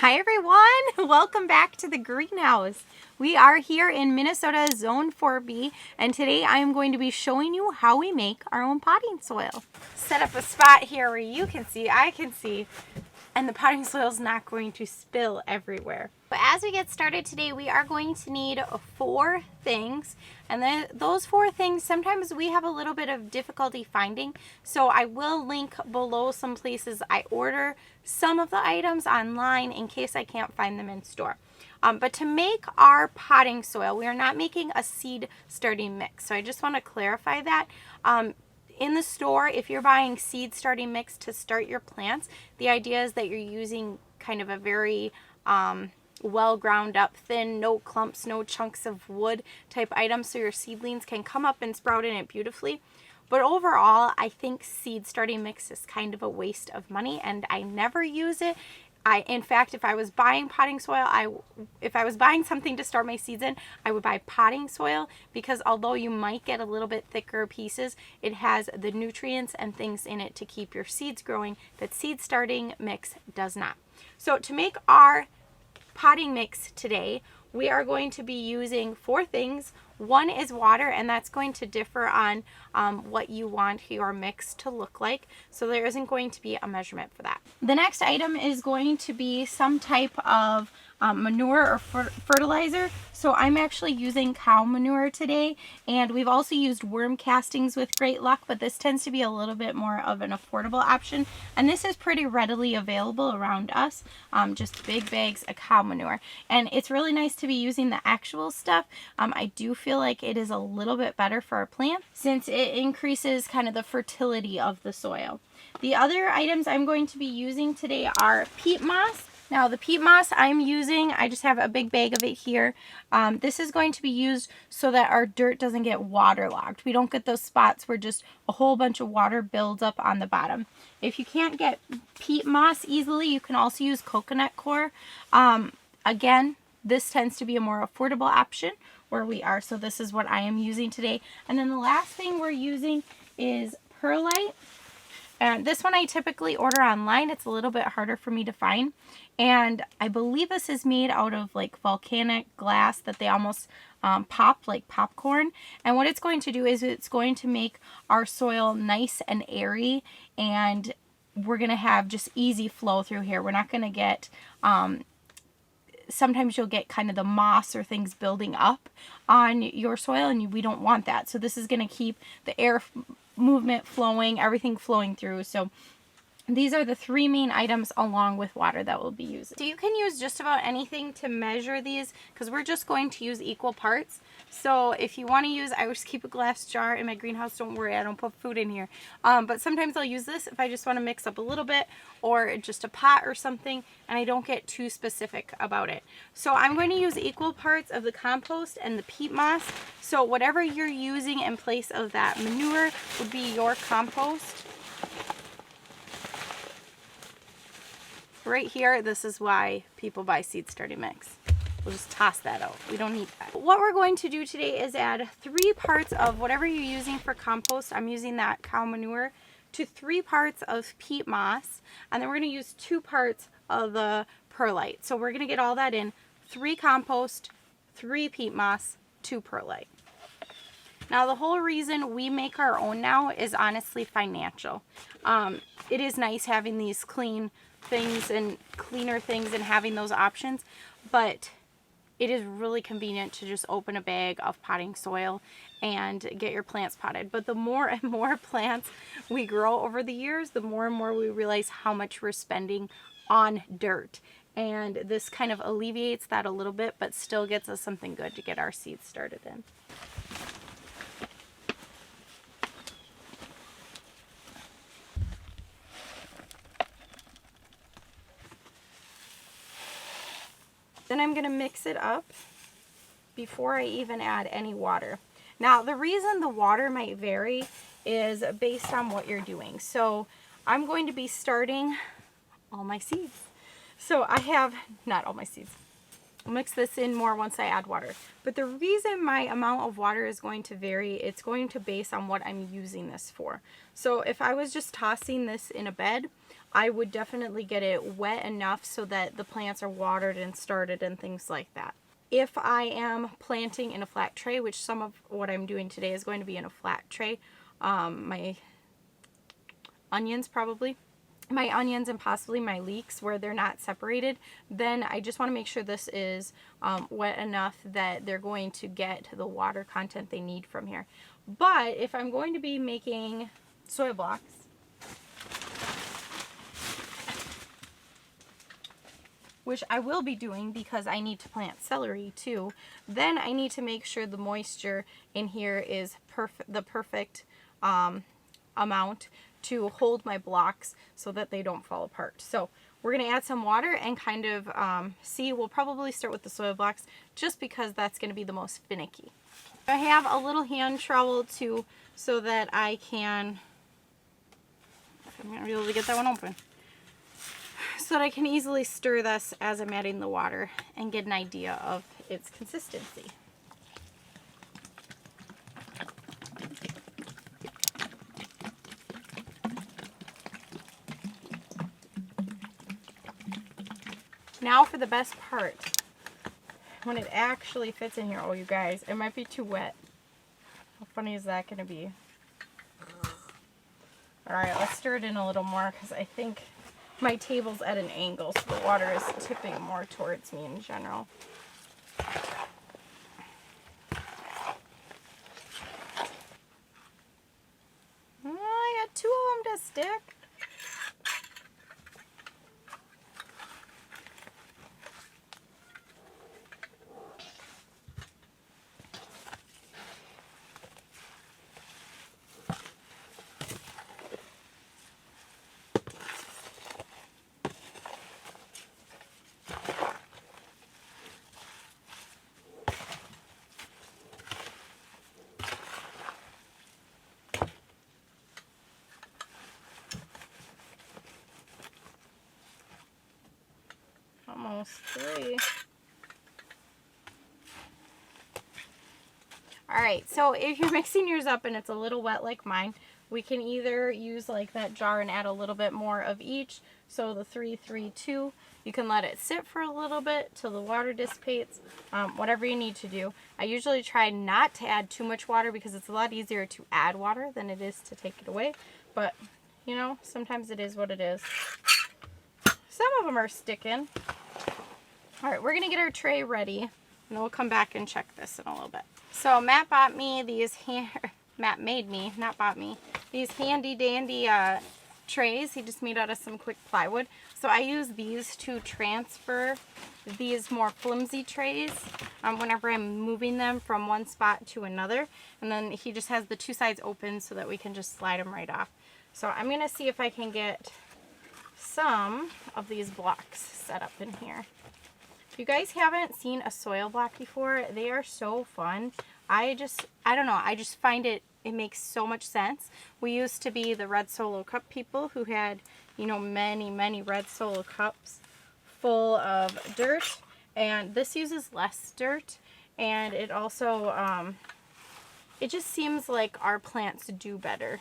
Hi everyone, welcome back to the greenhouse. We are here in Minnesota Zone 4B, and today I am going to be showing you how we make our own potting soil. Set up a spot here where you can see, I can see, and the potting soil is not going to spill everywhere. But as we get started today, we are going to need 4 things, and then those 4 things sometimes we have a little bit of difficulty finding, so I will link below some places I order some of the items online in case I can't find them in store. But to make our potting soil, we are not making a seed starting mix, so I just want to clarify that. In the store, if you're buying seed starting mix to start your plants, the idea is that you're using kind of a very well ground up, thin, no clumps, no chunks of wood type item, so your seedlings can come up and sprout in it beautifully. But overall, I think seed starting mix is kind of a waste of money, and I never use it. In fact, if I was buying potting soil, if I was buying something to start my seeds in, I would buy potting soil, because although you might get a little bit thicker pieces, it has the nutrients and things in it to keep your seeds growing that seed starting mix does not. So to make our potting mix today, we are going to be using 4 things. One is water, and that's going to differ on what you want your mix to look like. So there isn't going to be a measurement for that. The next item is going to be some type of manure or fertilizer. So I'm actually using cow manure today, and we've also used worm castings with great luck, but this tends to be a little bit more of an affordable option, and this is pretty readily available around us, just big bags of cow manure. And it's really nice to be using the actual stuff. I do feel like it is a little bit better for our plants since it increases kind of the fertility of the soil. The other items I'm going to be using today are peat moss. Now the peat moss I'm using, I just have a big bag of it here. This is going to be used so that our dirt doesn't get waterlogged. We don't get those spots where just a whole bunch of water builds up on the bottom. If you can't get peat moss easily, you can also use coconut coir. Again, this tends to be a more affordable option where we are, so this is what I am using today. And then the last thing we're using is perlite. And this one I typically order online. It's a little bit harder for me to find. And I believe this is made out of like volcanic glass that they almost pop like popcorn. And what it's going to do is it's going to make our soil nice and airy, and we're going to have just easy flow through here. We're not going to get, sometimes you'll get kind of the moss or things building up on your soil, and we don't want that. So this is going to keep the air movement flowing, everything flowing through. So these are the 3 main items along with water that we'll be using. So you can use just about anything to measure these, because we're just going to use equal parts. So if you want to use, I just keep a glass jar in my greenhouse. Don't worry, I don't put food in here. But sometimes I'll use this if I just want to mix up a little bit, or just a pot or something, and I don't get too specific about it. So I'm going to use equal parts of the compost and the peat moss. So whatever you're using in place of that manure would be your compost. Right here, this is why people buy seed starting mix. We'll just toss that out. We don't need that. What we're going to do today is add 3 parts of whatever you're using for compost. I'm using that cow manure, to 3 parts of peat moss, and then we're going to use 2 parts of the perlite. So we're going to get all that in: 3 compost, 3 peat moss, 2 perlite. Now the whole reason we make our own now is honestly financial. It is nice having these clean things and cleaner things and having those options, but it is really convenient to just open a bag of potting soil and get your plants potted. But the more and more plants we grow over the years, the more and more we realize how much we're spending on dirt. And this kind of alleviates that a little bit, but still gets us something good to get our seeds started in. Then I'm going to mix it up before I even add any water. Now the reason the water might vary is based on what you're doing. So I'm going to be starting all my seeds. So I have, not all my seeds. I'll mix this in more once I add water. But the reason my amount of water is going to vary, it's going to base on what I'm using this for. So if I was just tossing this in a bed, I would definitely get it wet enough so that the plants are watered and started and things like that. If I am planting in a flat tray, which some of what I'm doing today is going to be in a flat tray, my onions probably, my onions and possibly my leeks where they're not separated, then I just want to make sure this is wet enough that they're going to get the water content they need from here. But if I'm going to be making soil blocks, which I will be doing because I need to plant celery too, then I need to make sure the moisture in here is the perfect amount to hold my blocks so that they don't fall apart. So we're going to add some water and kind of see. We'll probably start with the soil blocks just because that's going to be the most finicky. I have a little hand trowel too so that I can, if I'm going to be able to get that one open, so that I can easily stir this as I'm adding the water and get an idea of its consistency. Now for the best part, when it actually fits in here. Oh, you guys, it might be too wet. How funny is that going to be? Alright, let's stir it in a little more because I think my table's at an angle, so the water is tipping more towards me in general. I got 2 of them to stick. Almost 3. Alright, so if you're mixing yours up and it's a little wet like mine, we can either use like that jar and add a little bit more of each. So the 3, 3, 2, you can let it sit for a little bit till the water dissipates, whatever you need to do. I usually try not to add too much water because it's a lot easier to add water than it is to take it away. But, you know, sometimes it is what it is. Some of them are sticking. Alright, we're going to get our tray ready, and then we'll come back and check this in a little bit. So Matt bought me these, Matt made me, not bought me, these handy dandy trays. He just made out of some quick plywood. So I use these to transfer these more flimsy trays whenever I'm moving them from one spot to another. And then he just has the 2 sides open so that we can just slide them right off. So I'm going to see if I can get some of these blocks set up in here. If you guys haven't seen a soil block before, they are so fun. I don't know, I just find it makes so much sense. We used to be the red Solo cup people who had, you know, many red Solo cups full of dirt, and this uses less dirt, and it also, it just seems like our plants do better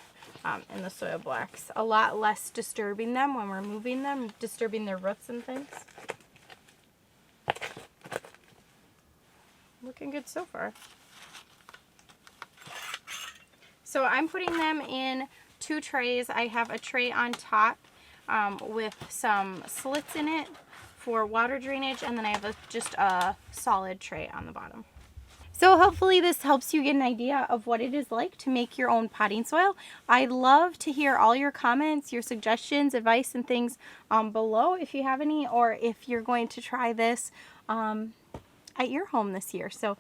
in the soil blocks. A lot less disturbing them when we're moving them, disturbing their roots and things. Looking good so far. So I'm putting them in 2 trays. I have a tray on top with some slits in it for water drainage, and then I have just a solid tray on the bottom. So hopefully this helps you get an idea of what it is like to make your own potting soil. I'd love to hear all your comments, your suggestions, advice, and things below if you have any, or if you're going to try this at your home this year. So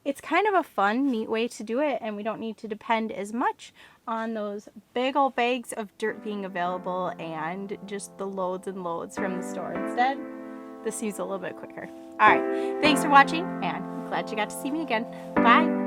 it's kind of a fun, neat way to do it, and we don't need to depend as much on those big old bags of dirt being available and just the loads and loads from the store. Instead, this seems a little bit quicker. All right, thanks for watching, and I'm glad you got to see me again. Bye.